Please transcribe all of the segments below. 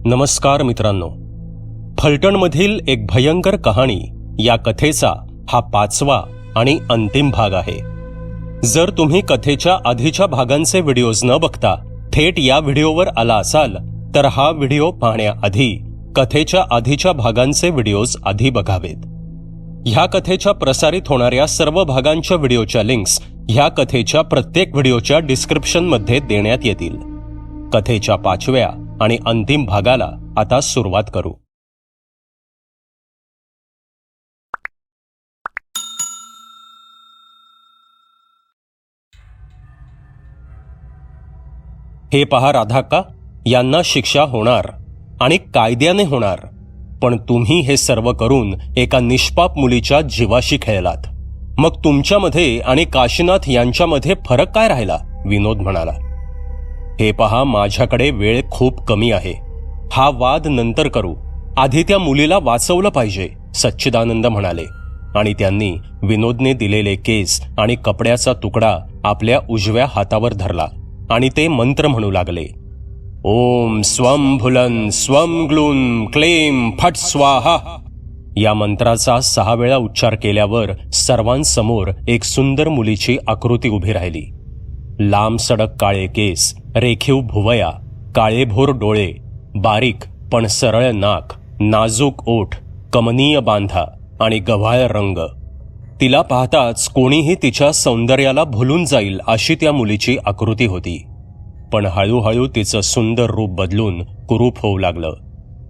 नमस्कार मित्रांनो, फलटणमधील एक भयंकर कहाणी या कथेचा हा 5वा आणि अंतिम भाग आहे. जर तुम्ही कथेच्या आधीच्या भागांचे व्हिडिओज न बघता थेट या व्हिडिओवर आला असाल तर हा व्हिडिओ पाहण्याआधी कथेच्या आधीच्या भागांचे व्हिडिओज आधी बघावेत. ह्या कथेच्या प्रसारित होणाऱ्या सर्व भागांच्या व्हिडिओच्या लिंक्स ह्या कथेच्या प्रत्येक व्हिडिओच्या डिस्क्रिप्शनमध्ये देण्यात येतील. कथेच्या 5व्या आणि अंतिम भागाला आता सुरुवात करू. हे पहा राधाक्का, यांना शिक्षा होणार आणि कायद्याने होणार, पण तुम्ही हे सर्व करून एका निष्पाप मुलीच्या जीवाशी खेळलात. मग तुमच्यामध्ये आणि काशीनाथ यांच्यामध्ये फरक काय राहिला? विनोद म्हणाला. हे पहा, माझ्याकडे वेळ खूप कमी आहे. हा वाद नंतर करू, आधी त्या मुलीला वाचवलं पाहिजे, सच्चिदानंद म्हणाले. आणि त्यांनी विनोदने दिलेले केस आणि कपड्याचा तुकडा आपल्या उजव्या हातावर धरला आणि ते मंत्र म्हणू लागले. ओम स्वम भुलन स्वम ग्लून क्लेम फट स्वाहा. या मंत्राचा 6 वेळा उच्चार केल्यावर सर्वांसमोर एक सुंदर मुलीची आकृती उभी राहिली. लांब सडक काळे केस, रेखीव भुवया, काळेभोर डोळे, बारीक पण सरळ नाक, नाजूक ओठ, कमनीय बांधा आणि गव्हाळ रंग. तिला पाहताच कोणीही तिच्या सौंदर्याला भुलून जाईल अशी त्या मुलीची आकृती होती. पण हळूहळू तिचं सुंदर रूप बदलून कुरूप होऊ लागलं.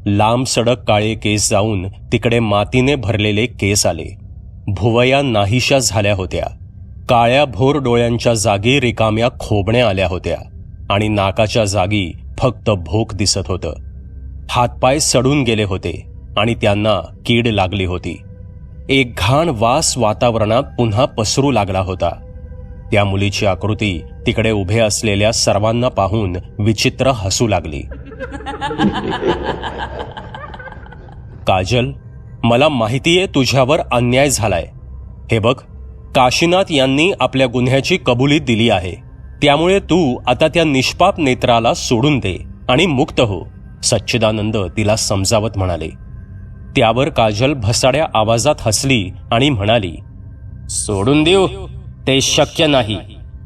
लांब सडक काळे केस जाऊन तिकडे मातीने भरलेले केस आले. भुवया नाहीशा झाल्या होत्या. काळ्या भोर डोळ्यांच्या जागी रिकाम्या खोबण्या आल्या होत्या आणि नाकाच्या जागी फक्त भोक दिसत होतं. हातपाय सडून गेले होते आणि त्यांना कीड लागली होती. एक घाण वास वातावरणात पुन्हा पसरू लागला होता. त्या मुलीची आकृती तिकडे उभे असलेल्या सर्वांना पाहून विचित्र हसू लागली. काजल, मला माहितीये तुझ्यावर अन्याय झालाय. हे बघ, काशीनाथ यांनी आपल्या गुन्ह्याची कबुली दिली आहे, त्यामुळे तू आता त्या निष्पाप नेत्राला सोडून दे आणि मुक्त हो, सच्चिदानंद तिला समजावत म्हणाले. त्यावर काजल भसाड्या आवाजात हसली आणि म्हणाली, सोडून देऊ? ते शक्य नाही.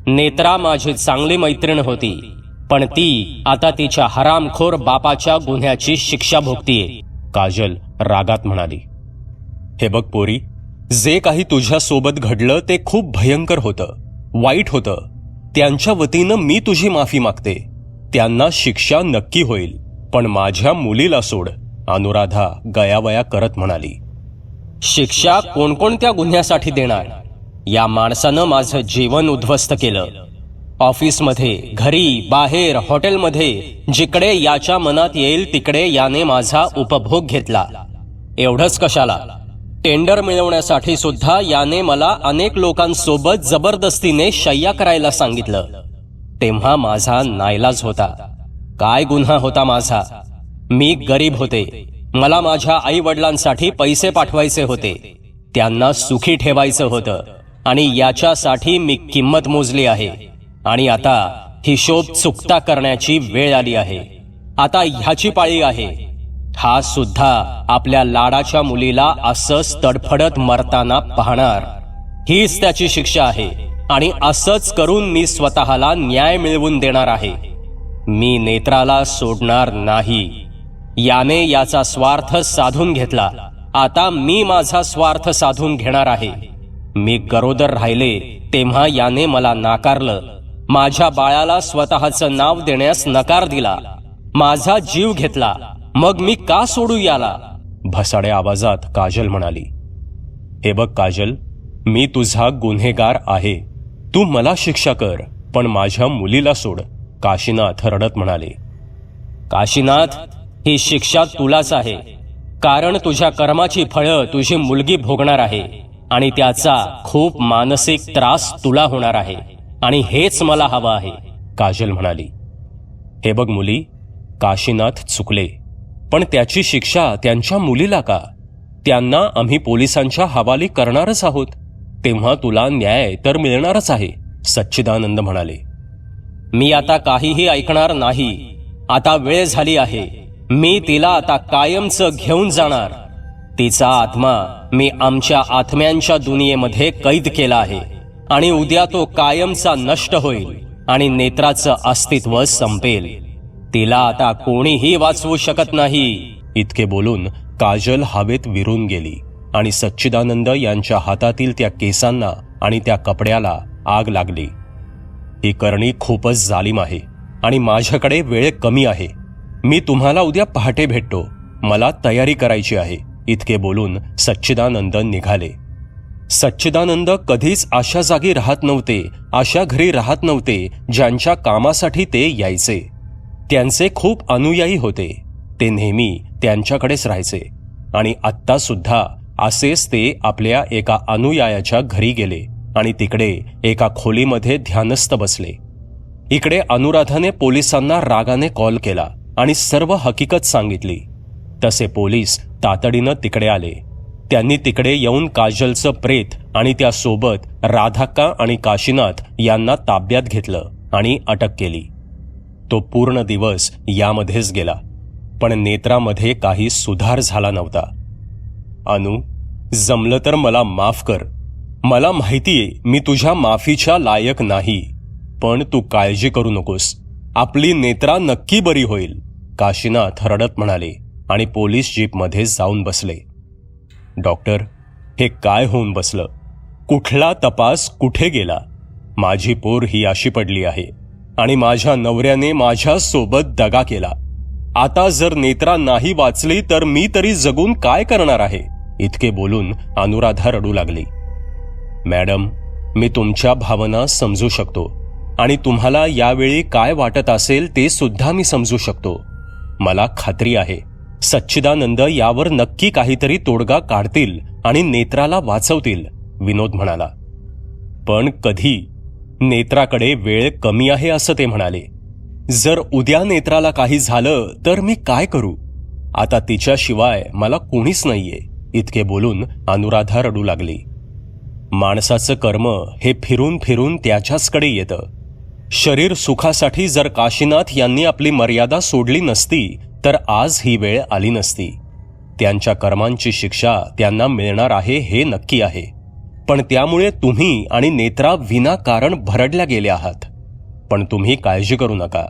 नेत्रा माझी चांगली मैत्रीण होती, पण ती आता तिच्या हरामखोर बापाच्या गुन्ह्याची शिक्षा भोगतीये, काजल रागात म्हणाली. हे बघ पोरी, जे काही तुझ्यासोबत घडलं ते खूप भयंकर होतं, वाईट होतं. त्यांच्या वतीनं मी तुझी माफी मागते. त्यांना शिक्षा नक्की होईल, पण माझ्या मुलीला सोड, अनुराधा गयावया करत म्हणाली. शिक्षा कोणकोणत्या गुन्ह्यासाठी देणार? या माणसानं माझं जीवन उद्ध्वस्त केलं. ऑफिसमध्ये, घरी, बाहेर, हॉटेलमध्ये, जिकडे याच्या मनात येईल तिकडे याने माझा उपभोग घेतला. एवढंच कशाला, टेंडर मिळवण्यासाठी सुद्धा याने मला अनेक लोकांसोबत जबरदस्तीने शय्या करायला सांगितलं. तेव्हा माझा नाईलाज होता. काय गुन्हा होता माझा? मी गरीब होते. मला माझ्या आई वडिलांसाठी पैसे पाठवायचे होते, त्यांना सुखी ठेवायचं होतं आणि याच्यासाठी मी किंमत मोजली आहे. आणि आता हिशोब चुकता करण्याची वेळ आली आहे. आता ह्याची पाळी आहे. हा सुद्धा आपल्या लाडाच्या मुलीला असंच तडफडत मरताना पाहणार. हीच त्याची शिक्षा आहे आणि असंच करून मी स्वतःला न्याय मिळवून देणार आहे. मी नेत्राला सोडणार नाही. याने याचा स्वार्थ साधून घेतला, आता मी माझा स्वार्थ साधून घेणार आहे. मी गरोदर राहिले तेव्हा याने मला नाकारलं. माझ्या बाळाला स्वतःचं नाव देण्यास नकार दिला. माझा जीव घेतला. मग मी का सोडू याला? भसाड्या आवाजात काजल म्हणाली. हे बघ काजल, मी तुझा गुन्हेगार आहे. तू मला शिक्षा कर, पण माझ्या मुलीला सोड, काशीनाथ रडत म्हणाले. काशीनाथ, ही शिक्षा तुलाच आहे, कारण तुझ्या कर्माची फळं तुझी मुलगी भोगणार आहे आणि त्याचा खूप मानसिक त्रास तुला होणार आहे आणि हेच मला हवं आहे, काजल म्हणाली. हे बघ मुली, काशीनाथ चुकले, पण त्याची शिक्षा त्यांच्या मुलीला का? त्यांना आम्ही पोलिसांच्या हवाली करणारच आहोत, तेव्हा तुला न्याय तर मिळणारच आहे, सच्चिदानंद म्हणाले. मी आता काहीही ऐकणार नाही. आता वेळ झाली आहे. मी तिला आता कायमचं घेऊन जाणार. तिचा आत्मा मी आमच्या आत्म्यांच्या दुनियेमध्ये कैद केला आहे आणि उद्या तो कायमचा नष्ट होईल आणि नेत्राचं अस्तित्व संपेल. तिला आता कोणीही वाचवू शकत नाही. इतके बोलून काजल हवेत विरून गेली आणि सच्चिदानंद यांच्या हातातील त्या केसांना आणि त्या कपड्याला आग लागली. ही करणी खूपच जालिम आहे आणि माझ्याकडे वेळ कमी आहे. मी तुम्हाला उद्या पहाटे भेटतो. मला तयारी करायची आहे. इतके बोलून सच्चिदानंद निघाले. सच्चिदानंद कधीच अशा जागी राहत नव्हते, अशा घरी राहत नव्हते ज्यांच्या कामासाठी ते यायचे. त्यांचे खूप अनुयायी होते. ते नेहमी त्यांच्याकडेच राहायचे आणि आत्ता सुद्धा असेच ते आपल्या एका अनुयायाच्या घरी गेले आणि तिकडे एका खोलीमध्ये ध्यानस्थ बसले. इकडे अनुराधाने पोलिसांना रागाने कॉल केला आणि सर्व हकीकत सांगितली. तसे पोलीस तातडीनं तिकडे आले. त्यांनी तिकडे येऊन काजलचं प्रेत आणि त्यासोबत राधाक्का आणि काशीनाथ यांना ताब्यात घेतलं आणि अटक केली. तो पूर्ण दिवस यामध्येच गेला, पण नेत्रामध्ये काही सुधार झाला नव्हता. अनु, जमलं तर मला माफ कर. मला माहितीये मी तुझ्या माफीच्या लायक नाही, पण तू काळजी करू नकोस. आपली नेत्रा नक्की बरी होईल. काशीनाथ रडत म्हणाले आणि पोलीस जीपमध्ये जाऊन बसले. डॉक्टर, हे काय होऊन बसलं? कुठला तपास कुठे गेला? माझी पोर ही अशी पडली आहे आणि माझ्या नवऱ्याने माझ्या सोबत दगा केला. आता जर नेत्रा नाही वाचली तर मी तरी जगून काय करणार आहे? इतके बोलून अनुराधा रडू लागली. मॅडम, मी तुमच्या भावना समजू शकतो आणि तुम्हाला यावेळी काय वाटत असेल ते सुद्धा मी समजू शकतो. मला खात्री आहे सच्चिदानंद यावर नक्की काहीतरी तोडगा काढतील आणि नेत्राला वाचवतील, विनोद म्हणाला. पण कधी? नेत्राकडे वेळ कमी आहे असं ते म्हणाले. जर उद्या नेत्राला काही झालं तर मी काय करू? आता तिच्याशिवाय मला कोणीच नाहीये. इतके बोलून अनुराधा रडू लागली. माणसाचं कर्म हे फिरून फिरून त्याच्याचकडे येतं. शरीर सुखासाठी जर काशीनाथ यांनी आपली मर्यादा सोडली नसती तर आज ही वेळ आली नसती. त्यांच्या कर्मांची शिक्षा त्यांना मिळणार आहे हे नक्की आहे, पण त्यामुळे तुम्ही आणि नेत्रा विनाकारण भरडल्या गेल्या आहात. पण तुम्ही काळजी करू नका.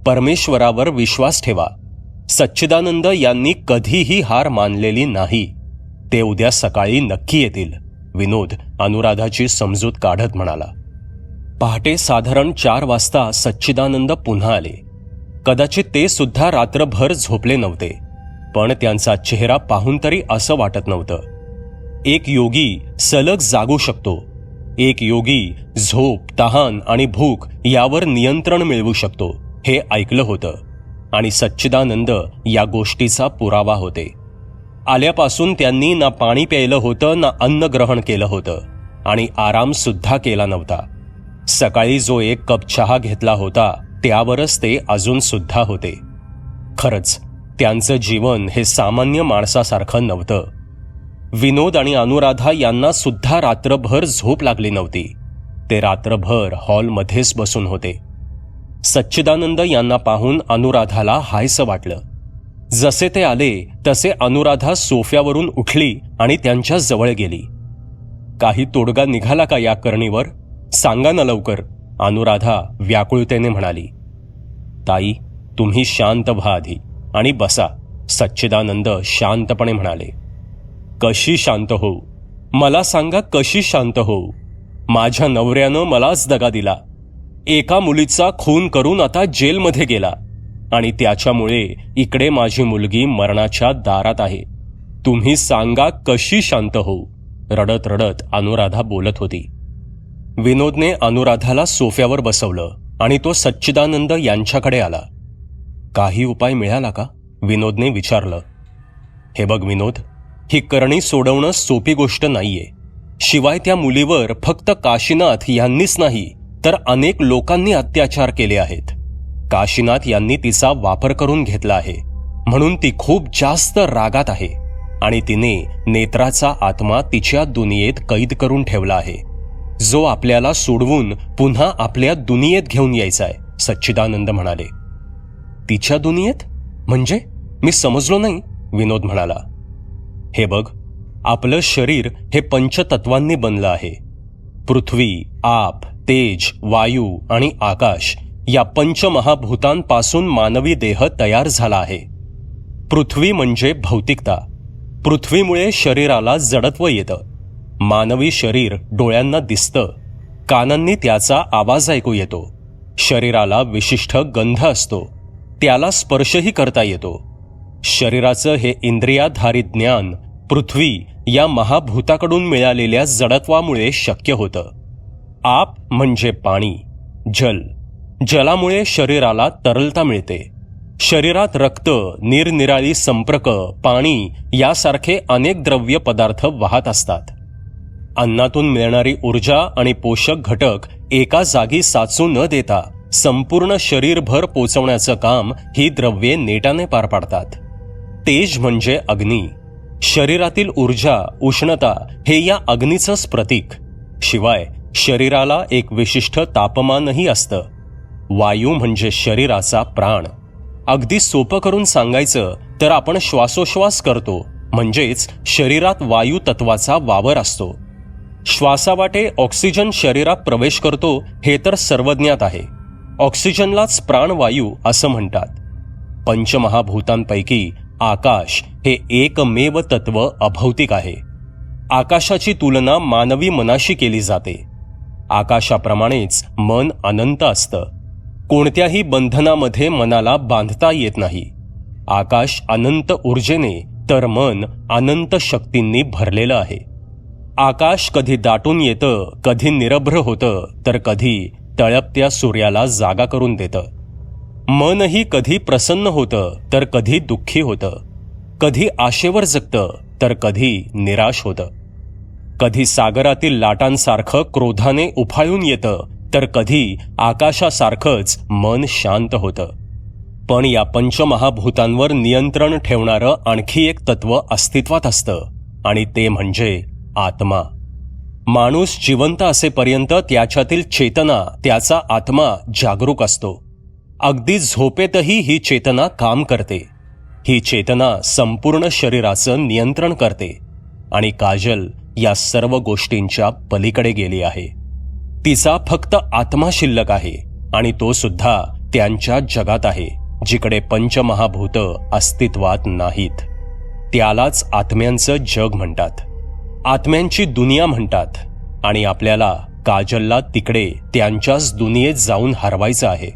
परमेश्वरावर विश्वास ठेवा. सच्चिदानंद यांनी कधीही हार मानलेली नाही. ते उद्या सकाळी नक्की येतील, विनोद अनुराधाची समजूत काढत म्हणाला. पहाटे साधारण 4 वाजता सच्चिदानंद पुन्हा आले. कदाचित ते सुद्धा रात्रभर झोपले नव्हते, पण त्यांचा चेहरा पाहून तरी असं वाटत नव्हतं. एक योगी सलग जागू शकतो. एक योगी झोप, तहान आणि भूक यावर नियंत्रण मिळवू शकतो हे ऐकलं होतं आणि सच्चिदानंद या गोष्टीचा पुरावा होते. आल्यापासून त्यांनी ना पाणी प्यायलं होतं ना अन्न ग्रहण केलं होतं आणि आराम सुद्धा केला नव्हता. सकाळी जो 1 कप चहा घेतला होता त्यावरच ते अजून सुद्धा होते. खरंच त्यांचं जीवन हे सामान्य माणसासारखं नव्हतं. विनोद आणि अनुराधा यांना सुद्धा रात्रभर झोप लागली नव्हती. ते रात्रभर हॉलमध्येच बसून होते. सच्चिदानंद यांना पाहून अनुराधाला हायसं वाटलं. जसे ते आले तसे अनुराधा सोफ्यावरून उठली आणि त्यांच्या जवळ गेली. काही तोडगा निघाला का या करणीवर? सांगा ना लवकर, अनुराधा व्याकुळतेने म्हणाली. ताई, तुम्ही शांत व्हा आधी आणि बसा, सच्चिदानंद शांतपणे म्हणाले. कशी शांत होऊ? मला सांगा, कशी शांत होऊ? माझ्या नवऱ्यानं मलाच दगा दिला. एका मुलीचा खून करून आता जेलमध्ये गेला आणि त्याच्यामुळे इकडे माझी मुलगी मरणाच्या दारात आहे. तुम्ही सांगा, कशी शांत होऊ? रडत रडत अनुराधा बोलत होती. विनोदने अनुराधाला सोफ्यावर बसवलं आणि तो सच्चिदानंद यांच्याकडे आला. काही उपाय मिळाला का? विनोदने विचारलं. हे बघ विनोद, ही करणी सोडवणं सोपी गोष्ट नाहीये. शिवाय त्या मुलीवर फक्त काशीनाथ यांनीच नाही तर अनेक लोकांनी अत्याचार केले आहेत. काशीनाथ यांनी तिचा वापर करून घेतला आहे म्हणून ती खूप जास्त रागात आहे आणि तिने नेत्राचा आत्मा तिच्या दुनियेत कैद करून ठेवला आहे, जो आपल्याला सोडवून पुन्हा आपल्या दुनियेत घेऊन यायचाय, सच्चिदानंद म्हणाले. तिच्या दुनियेत म्हणजे? मी समजलो नाही, विनोद म्हणाला. हे बघ, आपलं शरीर हे पंचतत्वांनी बनलं आहे. पृथ्वी, आप, तेज, वायू आणि आकाश या पंचमहाभूतांपासून मानवी देह तयार झाला आहे. पृथ्वी म्हणजे भौतिकता. पृथ्वीमुळे शरीराला जडत्व येतं. मानवी शरीर डोळ्यांना दिसतं, कानांनी त्याचा आवाज ऐकू येतो, शरीराला विशिष्ट गंध असतो, त्याला स्पर्शही करता येतो. शरीराचं हे इंद्रियाधारित ज्ञान पृथ्वी या महाभूताकडून मिळालेल्या जडत्वामुळे शक्य होतं. आप म्हणजे पाणी, जल. जलामुळे शरीराला तरलता मिळते. शरीरात रक्त, निरनिराळी संपर्क, पाणी यासारखे अनेक द्रव्य पदार्थ वाहत असतात. अन्नातून मिळणारी ऊर्जा आणि पोषक घटक एका जागी साचू न देता संपूर्ण शरीरभर पोचवण्याचं काम ही द्रव्ये नेटाने पार पाडतात. तेज म्हणजे अग्नी. शरीरातील ऊर्जा, उष्णता हे या अग्नीचंच प्रतीक. शिवाय शरीराला एक विशिष्ट तापमानही असतं. वायू म्हणजे शरीराचा प्राण. अगदी सोपं करून सांगायचं तर आपण श्वासोश्वास करतो, म्हणजेच शरीरात वायू तत्वाचा वावर असतो. श्वासावाटे ऑक्सिजन शरीरात प्रवेश करतो हे तर सर्वज्ञात आहे. ऑक्सिजनलाच प्राणवायू असं म्हणतात. पंचमहाभूतांपैकी आकाश हे एकमेव तत्व अभौतिक आहे. आकाशाची तुलना मानवी मनाशी केली जाते. आकाशाप्रमाणेच मन अनंत असतं. कोणत्याही बंधनामध्ये मनाला बांधता येत नाही. आकाश अनंत ऊर्जेने तर मन अनंत शक्तींनी भरलेलं आहे. आकाश कधी दाटून येतं, कधी निरभ्र होतं, तर कधी तळपत्या सूर्याला जागा करून देतं. मनही कधी प्रसन्न होतं तर कधी दुःखी होतं. कधी आशेवर जगतं तर कधी निराश होतं. कधी सागरातील लाटांसारखं क्रोधाने उफाळून येतं तर कधी आकाशासारखंच मन शांत होतं. पण या पंचमहाभूतांवर नियंत्रण ठेवणारं आणखी एक तत्व अस्तित्वात असतं आणि ते म्हणजे आत्मा. माणूस जिवंत असेपर्यंत त्याच्यातील चेतना, त्याचा आत्मा जागरूक असतो. अगदी झोपेतही ही चेतना काम करते. ही चेतना संपूर्ण शरीराचं नियंत्रण करते आणि काजल या सर्व गोष्टींच्या पलीकडे गेली आहे. तिचा फक्त आत्मा शिल्लक आहे आणि तो सुद्धा त्यांच्या जगात आहे जिकडे पंचमहाभूत अस्तित्वात नाहीत. त्यालाच आत्म्यांचं जग म्हणतात, आत्म्यांची दुनिया म्हणतात. आणि आपल्याला काजलला तिकडे त्यांच्याच दुनियेत जाऊन हरवायचं आहे.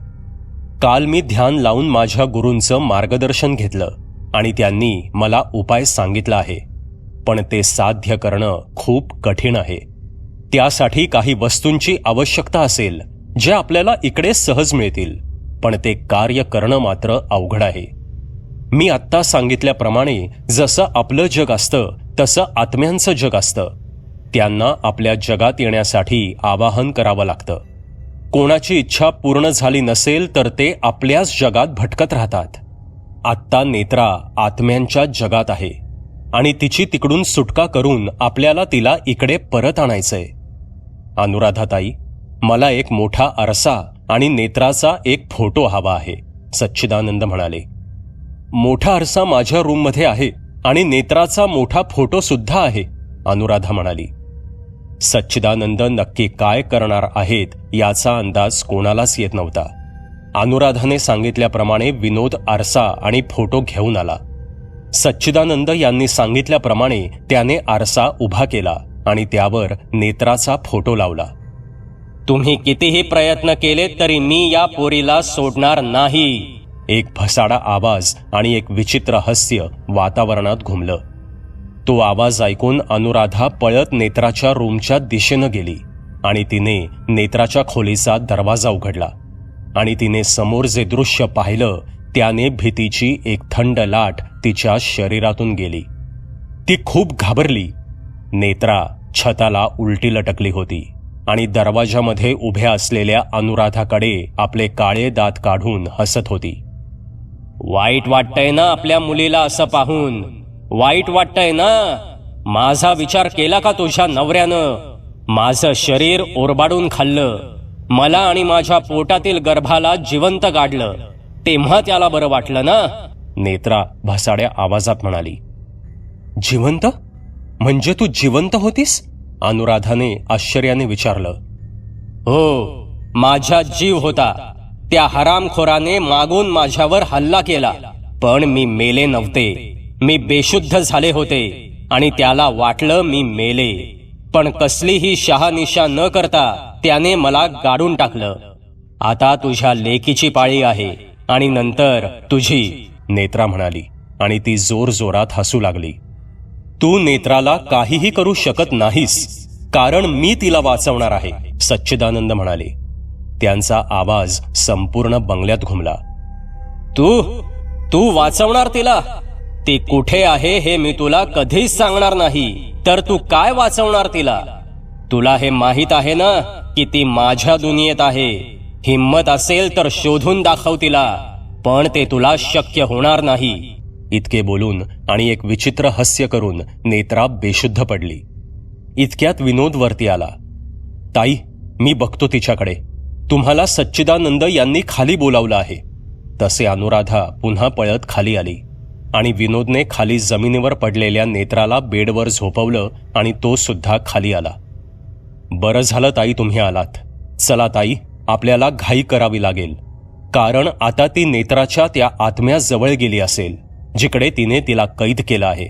काल मी ध्यान लावून माझ्या गुरूंचं मार्गदर्शन घेतलं आणि त्यांनी मला उपाय सांगितला आहे. पण ते साध्य करणं खूप कठीण आहे. त्यासाठी काही वस्तूंची आवश्यकता असेल ज्या आपल्याला इकडे सहज मिळतील, पण ते कार्य करणं मात्र अवघड आहे. मी आत्ता सांगितल्याप्रमाणे जसं आपलं जग असतं तसं आत्म्यांचं जग असतं. त्यांना आपल्या जगात येण्यासाठी आवाहन करावं लागतं. कोणाची इच्छा पूर्ण झाली नसेल तर ते आपल्याच जगात भटकत राहतात. आत्ता नेत्रा आत्म्यांच्या जगात आहे आणि तिची तिकडून सुटका करून आपल्याला तिला इकडे परत आणायचंय. अनुराधाताई, मला एक मोठा आरसा आणि नेत्राचा एक फोटो हवा आहे, सच्चिदानंद म्हणाले. मोठा आरसा माझ्या रूममध्ये आहे आणि नेत्राचा मोठा फोटो सुद्धा आहे, अनुराधा म्हणाली. सच्चिदानंद नक्की काय करणार आहेत याचा अंदाज कोणालाच येत नव्हता. अनुराधाने सांगितल्याप्रमाणे विनोद आरसा आणि फोटो घेऊन आला. सच्चिदानंद यांनी सांगितल्याप्रमाणे त्याने आरसा उभा केला आणि त्यावर नेत्राचा फोटो लावला. तुम्ही कितीही प्रयत्न केले तरी मी या पोरीला सोडणार नाही, एक फसाडा आवाज आणि एक विचित्र हास्य वातावरणात घुमलं. तो आवाज ऐकून अनुराधा पळत नेत्राच्या रूमच्या दिशेनं गेली आणि तिने नेत्राच्या खोलीचा दरवाजा उघडला आणि तिने समोर जे दृश्य पाहिलं त्याने भीतीची एक थंड लाट तिच्या शरीरातून गेली. ती खूप घाबरली. नेत्रा छताला उलटी लटकली होती आणि दरवाजामध्ये उभ्या असलेल्या अनुराधाकडे आपले काळे दात काढून हसत होती. वाईट वाटतंय ना आपल्या मुलीला असं पाहून? वाईट वाटतंय ना? माझा विचार केला का तुझ्या नवऱ्यानं? माझं शरीर ओरबाडून खाल्लं, मला आणि माझ्या पोटातील गर्भाला जिवंत गाडलं, तेव्हा त्याला बरं वाटलं ना? नेत्रा भसाड्या आवाजात म्हणाली. जिवंत? म्हणजे तू जिवंत होतीस? अनुराधाने आश्चर्याने विचारलं. हो, माझ्या जीव होता. त्या हरामखोराने मागून माझ्यावर हल्ला केला, पण मी मेले नव्हते. मी बेशुद्ध झाले होते आणि त्याला वाटलं मी मेले, पण कसलीही शहानिशा न करता त्याने मला गाडून टाकलं. आता तुझ्या लेकीची पाळी आहे आणि नंतर तुझी, नेत्रा म्हणाली आणि ती जोरजोरात हसू लागली. तू नेत्राला काहीही करू शकत नाहीस, कारण मी तिला वाचवणार आहे, सच्चिदानंद म्हणाले. त्यांचा आवाज संपूर्ण बंगल्यात घुमला. तू वाचवणार तिला? ती कुठे आहे हे मी तुला कधीच सांगणार नाही, तर तू काय वाचवणार तिला? तुला हे माहित आहे ना की ती माझ्या दुनियेत आहे. हिम्मत असेल तर शोधून दाखव तिला, पण ते तुला शक्य होणार नाही. इतके बोलून आणि एक विचित्र हास्य करून नेत्रा बेशुद्ध पडली. इतक्यात विनोद वरती आला. ताई, मी बघतो तिच्याकडे. तुम्हाला सच्चिदानंद यांनी खाली बोलावलं आहे. तसे अनुराधा पुन्हा पळत खाली आली आणि विनोदने खाली जमिनीवर पडलेल्या नेत्राला बेडवर झोपवलं आणि तो सुद्धा खाली आला. बरं झालं ताई तुम्ही आलात. चला ताई, आपल्याला घाई करावी लागेल, कारण आता ती नेत्राच्या त्या आत्म्याजवळ गेली असेल जिकडे तिने तिला कैद केलं आहे.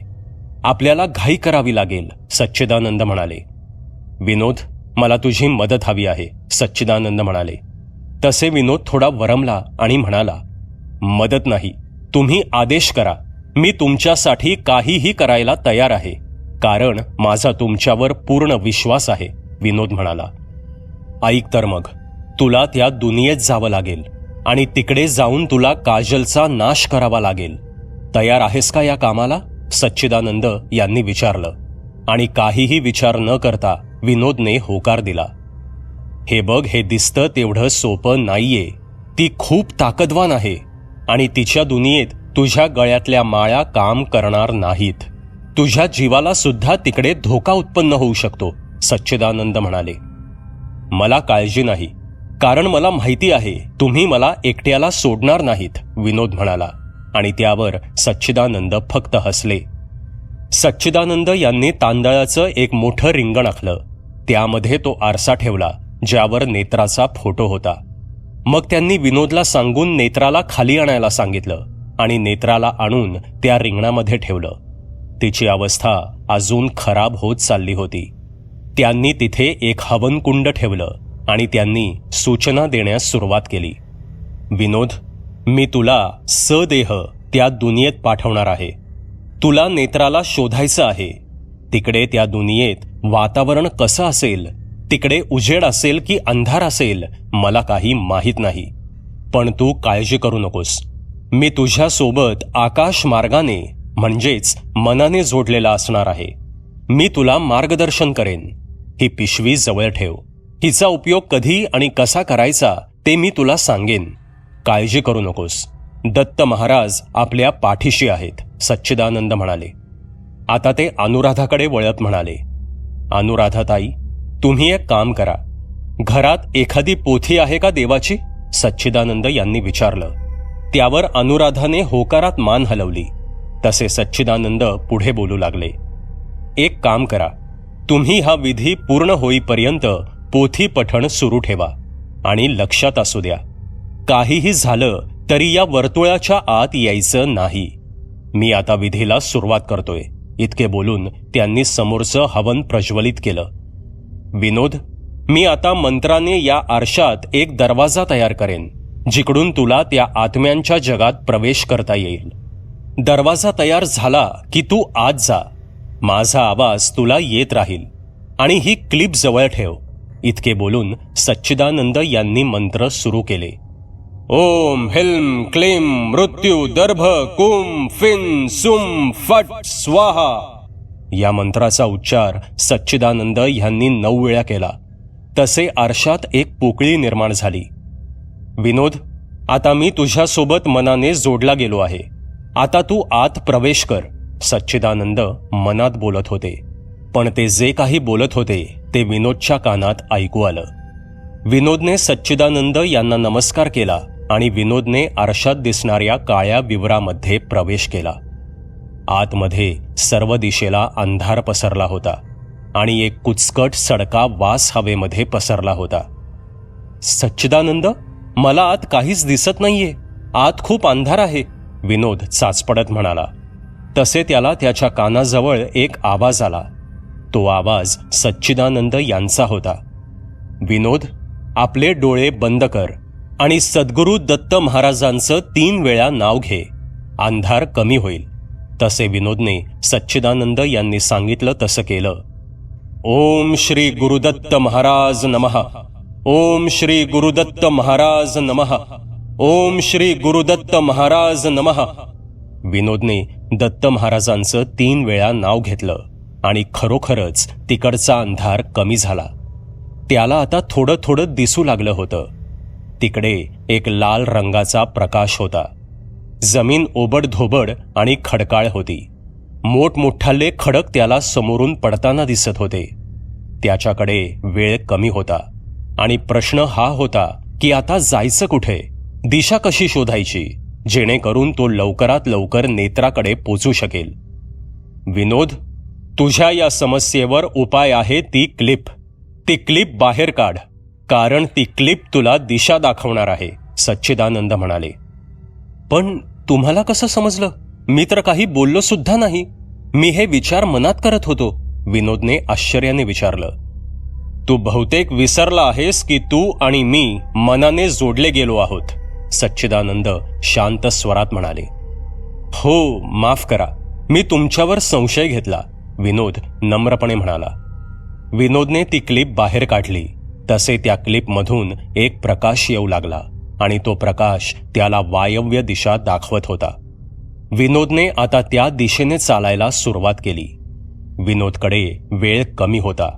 आपल्याला घाई करावी लागेल, सच्चिदानंद म्हणाले. विनोद, मला तुझी मदत हवी आहे, सच्चिदानंद म्हणाले. तसे विनोद थोडा वरमला आणि म्हणाला, मदत नाही, तुम्ही आदेश करा. मी तुमच्यासाठी काहीही करायला तयार आहे, कारण माझा तुमच्यावर पूर्ण विश्वास आहे, विनोद म्हणाला. ऐक तर मग, तुला त्या दुनियेत जावं लागेल आणि तिकडे जाऊन तुला काजलचा नाश करावा लागेल. तयार आहेस का या कामाला? सच्चिदानंद यांनी विचारलं आणि काहीही विचार न करता विनोदने होकार दिला. हे बघ, हे दिसतं तेवढं सोपं नाहीये. ती खूप ताकदवान आहे आणि तिच्या दुनियेत तुझ्या गळ्यातल्या माळा काम करणार नाहीत. तुझ्या जीवाला सुद्धा तिकडे धोका उत्पन्न होऊ शकतो, सच्चिदानंद म्हणाले. मला काळजी नाही, कारण मला माहिती आहे तुम्ही मला एकट्याला सोडणार नाहीत, विनोद म्हणाला आणि त्यावर सच्चिदानंद फक्त हसले. सच्चिदानंद यांनी तांदळाचं एक मोठं रिंगण आखलं. त्यामध्ये तो आरसा ठेवला ज्यावर नेत्राचा फोटो होता. मग त्यांनी विनोदला सांगून नेत्राला खाली आणायला सांगितलं आणि नेत्राला आणून त्या रिंगणामध्ये ठेवलं. तिची अवस्था अजून खराब होत चालली होती. त्यांनी तिथे एक हवनकुंड ठेवलं आणि त्यांनी सूचना देण्यास सुरुवात केली. विनोद, मी तुला सदेह त्या दुनियेत पाठवणार आहे. तुला नेत्राला शोधायचं आहे. तिकडे त्या दुनियेत वातावरण कसं असेल, तिकडे उजेड असेल की अंधार असेल, मला काही माहीत नाही. पण तू काळजी करू नकोस. मी तुझ्यासोबत आकाश मार्गाने म्हणजेच मनाने जोडलेला असणार आहे. मी तुला मार्गदर्शन करेन. ही पिशवी जवळ ठेव. हिचा उपयोग कधी आणि कसा करायचा ते मी तुला सांगेन. काळजी करू नकोस. दत्त महाराज आपल्या पाठीशी आहेत, सच्चिदानंद म्हणाले. आता ते अनुराधाकडे वळत म्हणाले, अनुराधाताई, तुम्ही एक काम करा. घरात एखादी पोथी आहे का देवाची? सच्चिदानंद यांनी विचारलं. त्यावर अनुराधाने होकारात मान हलवली. तसे सच्चिदानंद पुढे बोलू लागले, एक काम करा. तुम्ही हा विधी पूर्ण होईपर्यंत पोथी पठण सुरू ठेवा आणि लक्षात असू द्या, काहीही झालं तरी या वर्तुळाच्या आत यायचं नाही. मी आता विधीला सुरुवात करतोय. इतके बोलून त्यांनी समोरचं हवन प्रज्वलित केलं. विनोद, मी आता मंत्राने या आरशात एक दरवाजा तयार करेन, जिकडून तुला त्या आत्म्यांच्या जगात प्रवेश करता येईल. दरवाजा तयार झाला की तू आत जा. माझा आवाज तुला येत राहील आणि ही क्लिप जवळ ठेव. इतके बोलून सच्चिदानंद यांनी मंत्र सुरू केले. ओम ह्लीं क्लीं मृत्यू दर्भ कुम फिन सुम फट स्वाहा. या मंत्राचा उच्चार सच्चिदानंद यांनी 9 वेळा केला. तसे आरशात एक पोकळी निर्माण झाली. विनोद, आता मी तुझ्यासोबत मनाने जोडला गेलो आहे. आता तू आत प्रवेश कर. सच्चिदानंद मनात बोलत होते, पण ते जे काही बोलत होते ते विनोदच्या कानात ऐकू आलं. विनोदने सच्चिदानंद यांना नमस्कार केला आणि विनोदने आरशात दिसणाऱ्या काळ्या विवरामध्ये प्रवेश केला. आतमध्ये सर्व दिशेला अंधार पसरला होता आणि एक कुचकट सडका वास हवेमध्ये पसरला होता. सच्चिदानंद, मला आत काहीच दिसत नाहीये, आत खूप अंधार आहे, विनोद चाचपडत म्हणाला. तसे त्याला त्याच्या कानाजवळ एक आवाज आला. तो आवाज सच्चिदानंद यांचा होता. विनोद, आपले डोळे बंद कर आणि सद्गुरू दत्त महाराजांचं 3 वेळा नाव घे, अंधार कमी होईल. तसे विनोदने सच्चिदानंद यांनी सांगितलं तसं केलं. ओम श्री गुरुदत्त महाराज नमः. ओम श्री गुरुदत्त महाराज नमः. ओम श्री गुरुदत्त महाराज नमः. विनोदने दत्त महाराजांचं 3 वेळा नाव घेतलं आणि खरोखरच तिकडचा अंधार कमी झाला. त्याला आता थोडं थोडं दिसू लागलं होतं. तिकडे एक लाल रंगाचा प्रकाश होता. जमीन ओबडधोबड आणि खडकाळ होती. मोठमोठाले खडक त्याला समोरून पडताना दिसत होते. त्याच्याकडे वेळ कमी होता आणि प्रश्न हा होता की आता जायचं कुठे, दिशा कशी शोधायची, जेणेकरून तो लवकरात लवकर नेत्राकडे पोचू शकेल. विनोद, तुझ्या या समस्येवर उपाय आहे ती क्लिप. ती क्लिप बाहेर काढ, कारण ती क्लिप तुला दिशा दाखवणार आहे, सच्चिदानंद म्हणाले. पण तुम्हाला कसं समजलं? मी तर काही बोललो सुद्धा नाही. मी हे विचार मनात करत होतो, विनोदने आश्चर्याने विचारलं. तू बहुतेक विसरला आहेस की तू आणि मी मनाने जोडले गेलो आहोत, सच्चिदानंद शांत स्वरात म्हणाले. हो, माफ करा, मी तुमच्यावर संशय घेतला, विनोद नम्रपणे म्हणाला. विनोदने ती क्लिप बाहेर काढली. तसे त्या क्लिपमधून एक प्रकाश येऊ लागला आणि तो प्रकाश त्याला वायव्य दिशा दाखवत होता. विनोदने आता त्या दिशेने चालायला सुरुवात केली. विनोदकडे वेळ कमी होता,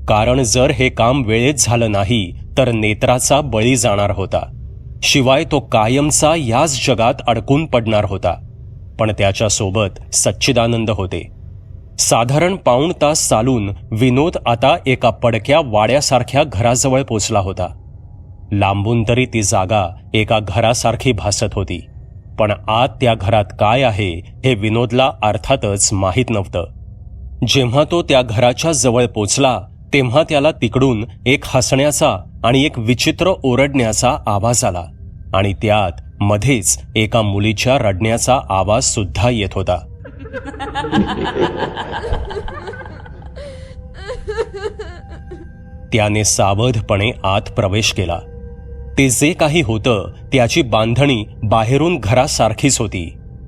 कारण जर हे काम वेळेत झालं नाही तर नेत्राचा बळी जाणार होता. शिवाय तो कायमचा याच जगात अडकून पडणार होता. पण त्याच्यासोबत सच्चिदानंद होते. साधारण पाऊण तास चालून विनोद आता एका पडक्या वाड्यासारख्या घराजवळ पोचला होता. लांबून तरी ती जागा एका घरासारखी भासत होती, पण आत त्या घरात काय आहे हे विनोदला अर्थातच माहीत नव्हतं. जेव्हा तो त्या घराच्या जवळ पोचला तेव्हा त्याला तिकडून एक हसण्याचा आणि एक विचित्र ओरडण्याचा आवाज आला आणि त्यात मध्येच एका मुलीच्या रडण्याचा आवाज सुद्धा येत होता. त्याने सावधपणे आत प्रवेश केला. ते जे काही होतं त्याची बांधणी बाहेरून घरासारखीच होती,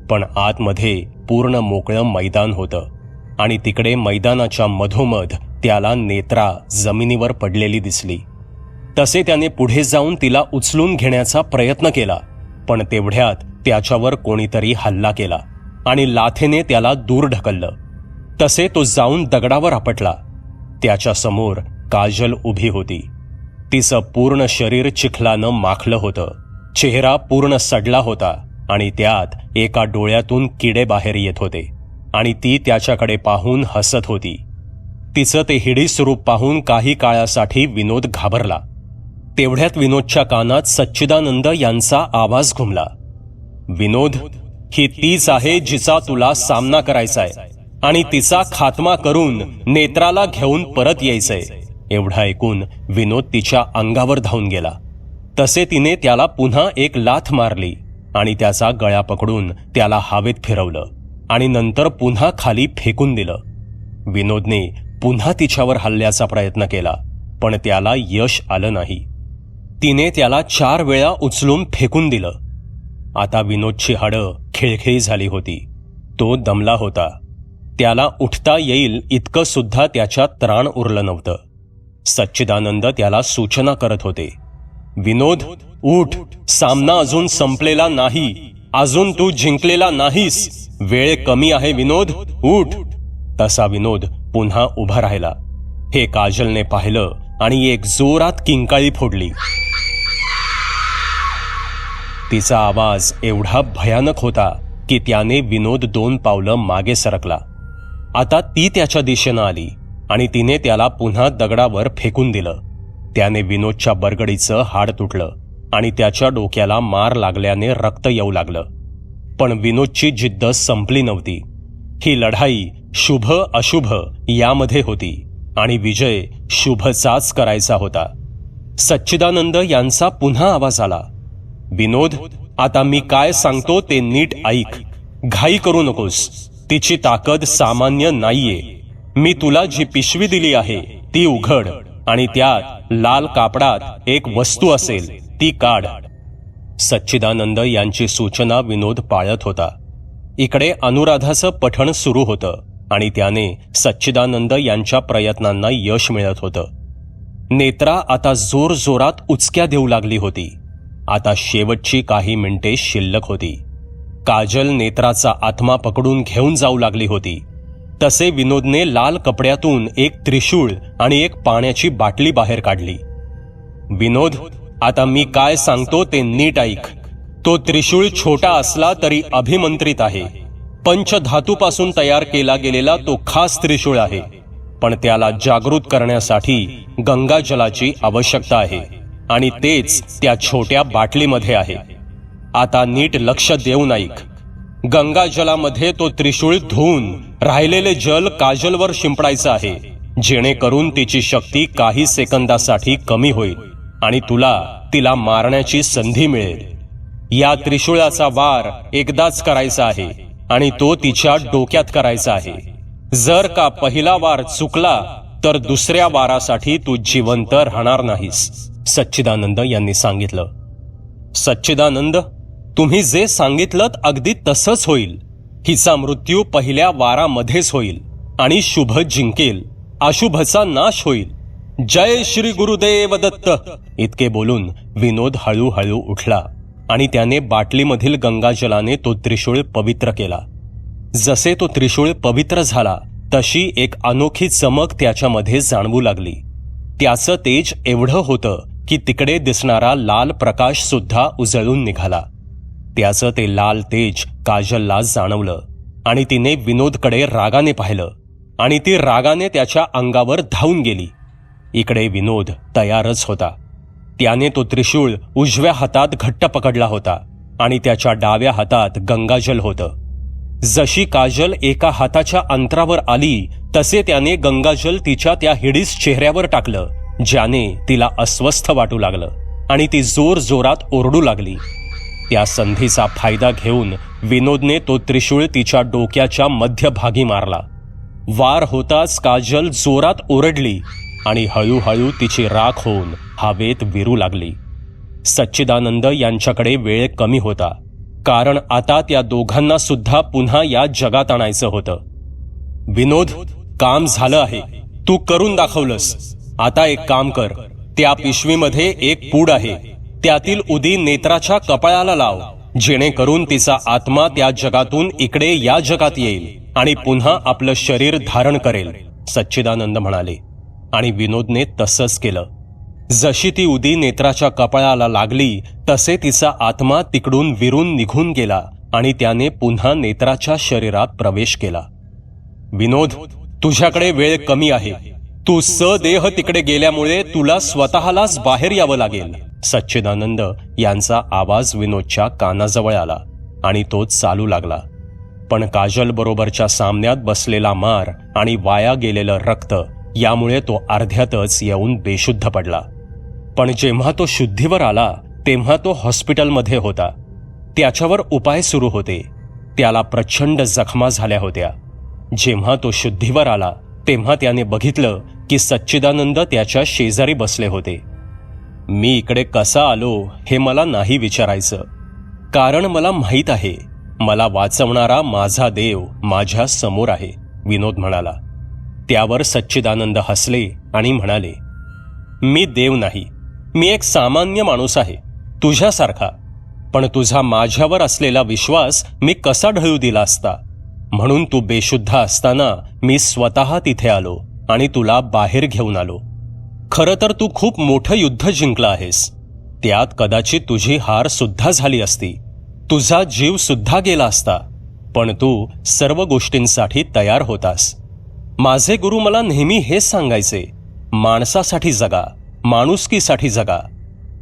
पण आतमध्ये पूर्ण मोकळं मैदान होतं आणि तिकडे मैदानाच्या मधोमध त्याला नेत्रा जमिनीवर पडलेली दिसली. तसे त्याने पुढे जाऊन तिला उचलून घेण्याचा प्रयत्न केला, पण तेवढ्यात त्याच्यावर कोणीतरी हल्ला केला आणि लाथेने त्याला दूर ढकललं. तसे तो जाऊन दगडावर आपटला. त्याच्यासमोर काजल उभी होती. तिचं पूर्ण शरीर चिखलानं माखलं होतं. चेहरा पूर्ण सडला होता आणि त्यात एका डोळ्यातून किडे बाहेर येत होते आणि ती त्याच्याकडे पाहून हसत होती. तिचं ते हिडीस रूप पाहून काही काळासाठी विनोद घाबरला. तेवढ्यात विनोदच्या कानात सच्चिदानंद यांचा आवाज घुमला. विनोद, ही तीच आहे जिचा तुला सामना करायचाय आणि तिचा खात्मा करून नेत्राला घेऊन परत यायचंय. एवढा ऐकून विनोद तिच्या अंगावर धावून गेला. तसे तिने त्याला पुन्हा एक लाथ मारली आणि त्याचा गळा पकडून त्याला हवेत फिरवलं आणि नंतर पुन्हा खाली फेकून दिलं. विनोदने पुन्हा तिच्यावर हल्ल्याचा प्रयत्न केला, पण त्याला यश आलं नाही. तिने त्याला 4 वेळा उचलून फेकून दिलं. आता विनोदची हाडं खिळखिळी झाली होती. तो दमला होता. त्याला उठता येईल इतकं सुद्धा त्याच्यात त्राण उरलं नव्हतं. सच्चिदानंद त्याला सूचना करत होते. विनोद, उठ, सामना अजून संपलेला नाही, अजून तू जिंकलेला नाहीस, वेळ कमी आहे विनोद, उठ. तसा विनोद पुन्हा उभा राहिला. हे काजलने पाहिलं आणि एक जोरात किंकाळी फोडली. तिचा आवाज एवढा भयानक होता की त्याने विनोद 2 पावलं मागे सरकला. आता ती त्याच्या दिशेनं आली आणि तिने त्याला पुन्हा दगडावर फेकून दिलं. त्याने विनोदच्या बरगडीचं हाड तुटलं आणि त्याच्या डोक्याला मार लागल्याने रक्त येऊ लागलं. पण विनोदची जिद्द संपली नव्हती. ही लढाई शुभ अशुभ यामध्ये होती आणि विजय शुभचाच करायचा होता. सच्चिदानंद यांचा पुन्हा आवाज आला. विनोद, आता मी काय सांगतो ते नीट ऐक. घाई करू नकोस. तिची ताकद सामान्य नाहीये. मी तुला जी पिशवी दिली आहे ती उघड आणि त्यात लाल कापडात एक वस्तू असेल ती काढ. सच्चिदानंद यांची सूचना विनोद पाळत होता. इकडे अनुराधाचं पठण सुरू होतं आणि त्याने सच्चिदानंद यांच्या प्रयत्नांना यश मिळत होतं. नेत्रा आता जोरजोरात उचक्या देऊ लागली होती. आता शेवटची काही मिनिटे शिल्लक होती. काजल नेत्राचा आत्मा पकडून घेऊन जाऊ लागली होती. तसे विनोदने लाल कपड्यातून एक त्रिशूळ आणि एक पाण्याची बाटली बाहेर काढली. विनोद, आता मी काय सांगतो ते नीट ऐक. तो त्रिशूळ छोटा असला तरी अभिमंत्रित आहे. पंचधातूपासून तयार केला गेलेला तो खास त्रिशूळ आहे. पण त्याला जागृत करण्यासाठी गंगाजलाची आवश्यकता आहे आणि तेच त्या छोट्या बाटलीमध्ये आहे. आता नीट लक्ष देऊन ऐक. गंगाजलामध्ये तो त्रिशूळ धुवून राहिलेले जल काजलवर शिंपडायचं आहे, जेणेकरून तिची शक्ती काही सेकंदासाठी कमी होईल आणि तुला तिला मारण्याची संधी मिळेल. या त्रिशूळाचा वार एकदाच करायचा आहे आणि तो तिच्या डोक्यात करायचा आहे. जर का पहिला वार चुकला तर दुसऱ्या वारासाठी तू जिवंत राहणार नाहीस, सच्चिदानंद यांनी सांगितलं. सच्चिदानंद, तुम्ही जे सांगितलं अगदी तसंच होईल. हिचा मृत्यू पहिल्या वारामध्येच होईल आणि शुभ जिंकेल, अशुभचा नाश होईल. जय श्री गुरुदेव दत्त. इतके बोलून विनोद हळूहळू उठला आणि त्याने बाटलीमधील गंगाजलाने तो त्रिशूळ पवित्र केला. जसे तो त्रिशूळ पवित्र झाला तशी एक अनोखी चमक त्याच्यामध्ये जाणवू लागली. त्याचं तेज एवढं होतं की तिकडे दिसणारा लाल प्रकाश सुद्धा उजळून निघाला. त्याचं ते लाल तेज काजलला जाणवलं आणि तिने विनोदकडे रागाने पाहिलं आणि ती रागाने त्याच्या अंगावर धावून गेली. इकडे विनोद तयारच होता. त्याने तो त्रिशूळ उजव्या हातात घट्ट पकडला होता आणि त्याच्या डाव्या हातात गंगाजल होतं. जशी काजल एका हाताच्या अंतरावर आली तसे त्याने गंगाजल तिच्या त्या हिडीस चेहऱ्यावर टाकलं, ज्याने तिला अस्वस्थ वाटू लागलं आणि ती जोर जोरात ओरडू लागली. त्या संधीचा फायदा घेऊन विनोदने तो त्रिशूळ तिच्या डोक्याच्या मध्यभागी मारला. वार होताच काजल जोरात ओरडली आणि हळूहळू तिची राख होऊन हवेत विरू लागली. सच्चिदानंद यांच्याकडे वेळ कमी होता, कारण आता त्या दोघांना सुद्धा पुन्हा या जगात आणायचं होतं. विनोद, काम झालं आहे. तू करून दाखवलंस. आता एक काम कर. त्या पिशवीमध्ये एक पूड आहे. त्यातील उदी नेत्राच्या कपाळाला लाव, जेणेकरून तिचा आत्मा त्या जगातून इकडे या जगात येईल आणि पुन्हा आपलं शरीर धारण करेल, सच्चिदानंद म्हणाले. आणि विनोदने तसंच केलं. जशी ती उदी नेत्राच्या कपाळाला लागली तसे तिचा आत्मा तिकडून विरून निघून गेला आणि त्याने पुन्हा नेत्राच्या शरीरात प्रवेश केला. विनोद, तुझ्याकडे वेळ कमी आहे. तू सदेह तिकडे गेल्यामुळे तुला स्वतःलाच बाहेर यावं लागेल. सच्चिदानंद यांचा आवाज विनोदच्या कानाजवळ आला आणि तो चालू लागला. पण काजल बरोबरच्या सामन्यात बसलेला मार आणि वाया गेलेलं रक्त यामुळे तो अर्ध्यातच येऊन बेशुद्ध पडला. पण जेव्हा तो शुद्धीवर आला तेव्हा तो हॉस्पिटलमध्ये होता. त्याच्यावर उपाय सुरू होते. त्याला प्रचंड जखमा झाल्या होत्या. जेव्हा तो शुद्धीवर आला तेव्हा त्याने बघितलं की सच्चिदानंद त्याच्या शेजारी बसले होते. मी इकडे कसा आलो हे मला नाही विचारायचं, कारण मला माहीत आहे मला वाचवणारा माझा देव माझ्या समोर आहे, विनोद म्हणाला. त्यावर सच्चिदानंद हसले आणि म्हणाले, मी देव नाही, मी एक सामान्य माणूस आहे तुझ्यासारखा. पण तुझा माझ्यावर असलेला विश्वास मी कसा ढळू दिला असता. म्हणून तू बेशुद्ध असताना मी स्वतः तिथे आलो आणि तुला बाहेर घेऊन आलो. खरं तर तू खूप मोठं युद्ध जिंकलं आहेस. त्यात कदाचित तुझी हार सुद्धा झाली असती, तुझा जीव सुद्धा गेला असता, पण तू सर्व गोष्टींसाठी तयार होतास. माझे गुरु मला नेहमी हेच सांगायचे, माणसासाठी जगा, माणुसकीसाठी जगा.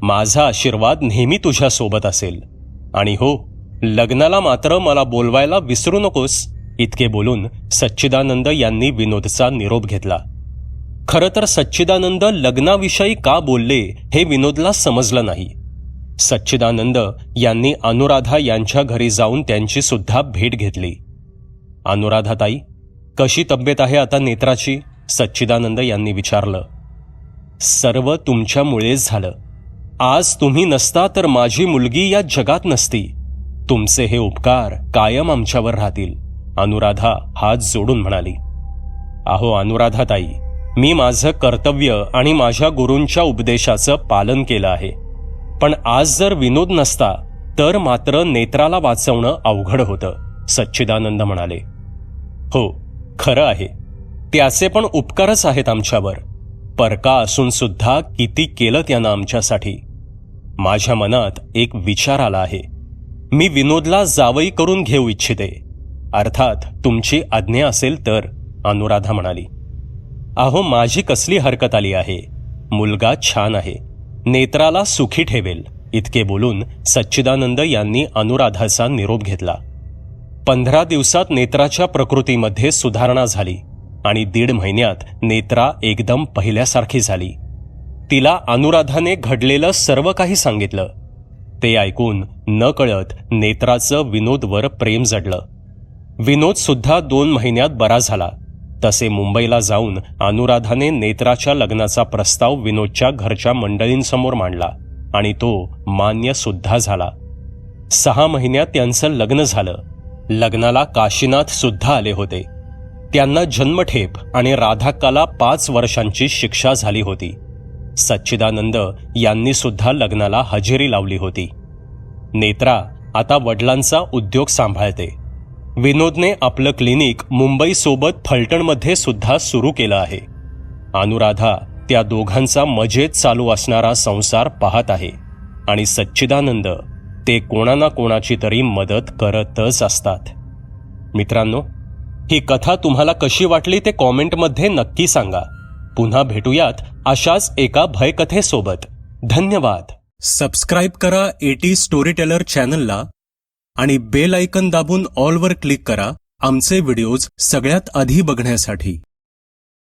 माझा आशीर्वाद नेहमी तुझ्या सोबत असेल. आणि हो, लग्नाला मात्र मला बोलवायला विसरू नकोस. इतके बोलून सच्चिदानंद यांनी विनोदचा निरोप घेतला. खरं तर सच्चिदानंद लग्नाविषयी का बोलले हे विनोदला समजलं नाही. सच्चिदानंद यांनी अनुराधा यांच्या घरी जाऊन त्यांची सुद्धा भेट घेतली. अनुराधाताई, कशी तब्येत आहे आता नेत्राची? सच्चिदानंद यांनी विचारलं. सर्व तुमच्यामुळेच झालं. आज तुम्ही नसता तर माझी मुलगी या जगात नसती. तुमचे हे उपकार कायम आमच्यावर राहतील, अनुराधा हात जोडून म्हणाली. अहो अनुराधाताई, मी माझं कर्तव्य आणि माझ्या गुरूंच्या उपदेशाचं पालन केलं आहे. पण आज जर विनोद नसता तर मात्र नेत्राला वाचवणं अवघड होतं, सच्चिदानंद म्हणाले. हो, खरं आहे. त्याचे पण उपकारच आहेत आमच्यावर. परका असून सुद्धा किती केलं त्यानं आमच्यासाठी. माझ्या मनात एक विचार आला आहे. मी विनोदला जावई करून घेऊ इच्छिते. अर्थात तुमची आज्ञा असेल तर, अनुराधा म्हणाली. अहो, माझी कसली हरकत आली आहे. मुलगा छान आहे, नेत्राला सुखी ठेवेल. इतके बोलून सच्चिदानंद यांनी अनुराधाचा निरोप घेतला. 15 दिवसात नेत्राच्या प्रकृतीमध्ये सुधारणा झाली आणि 1.5 महिन्यात नेत्रा एकदम पहिल्यासारखी झाली. तिला अनुराधाने घडलेलं सर्व काही सांगितलं. ते ऐकून नकळत नेत्राचं विनोदवर प्रेम जडलं. विनोद सुद्धा 2 महिन्यात बरा झाला. तसे मुंबईला जाऊन अनुराधाने नेत्राच्या लग्नाचा प्रस्ताव विनोदच्या घरच्या मंडळींसमोर मांडला आणि तो मान्य सुद्धा झाला. 6 महिन्यात त्यांचं लग्न झालं. लग्नाला काशीनाथ सुद्धा आले होते. त्यांना जन्मठेप आणि राधाक्काला 5 वर्षांची शिक्षा झाली होती. सच्चिदानंद यांनी सुद्धा लग्नाला हजेरी लावली होती. नेत्रा आता वडिलांचा उद्योग सांभाळते. विनोदने आपलं क्लिनिक मुंबईसोबत फलटणमध्ये सुद्धा सुरू केलं आहे. अनुराधा त्या दोघांचा मजेत चालू असणारा संसार पाहत आहे आणि सच्चिदानंद ते कोणा ना कोणाची तरी मदत करतच असतात. मित्रांनो, ही कथा तुम्हाला कशी वाटली ते कॉमेंटमध्ये नक्की सांगा. पुन्हा भेटूयात अशाच एका भयकथेसोबत. धन्यवाद. सबस्क्राईब करा एटी स्टोरी टेलर चॅनलला आणि बेल आयकन दाबून ऑलवर क्लिक करा आमचे व्हिडिओज सगळ्यात आधी बघण्यासाठी.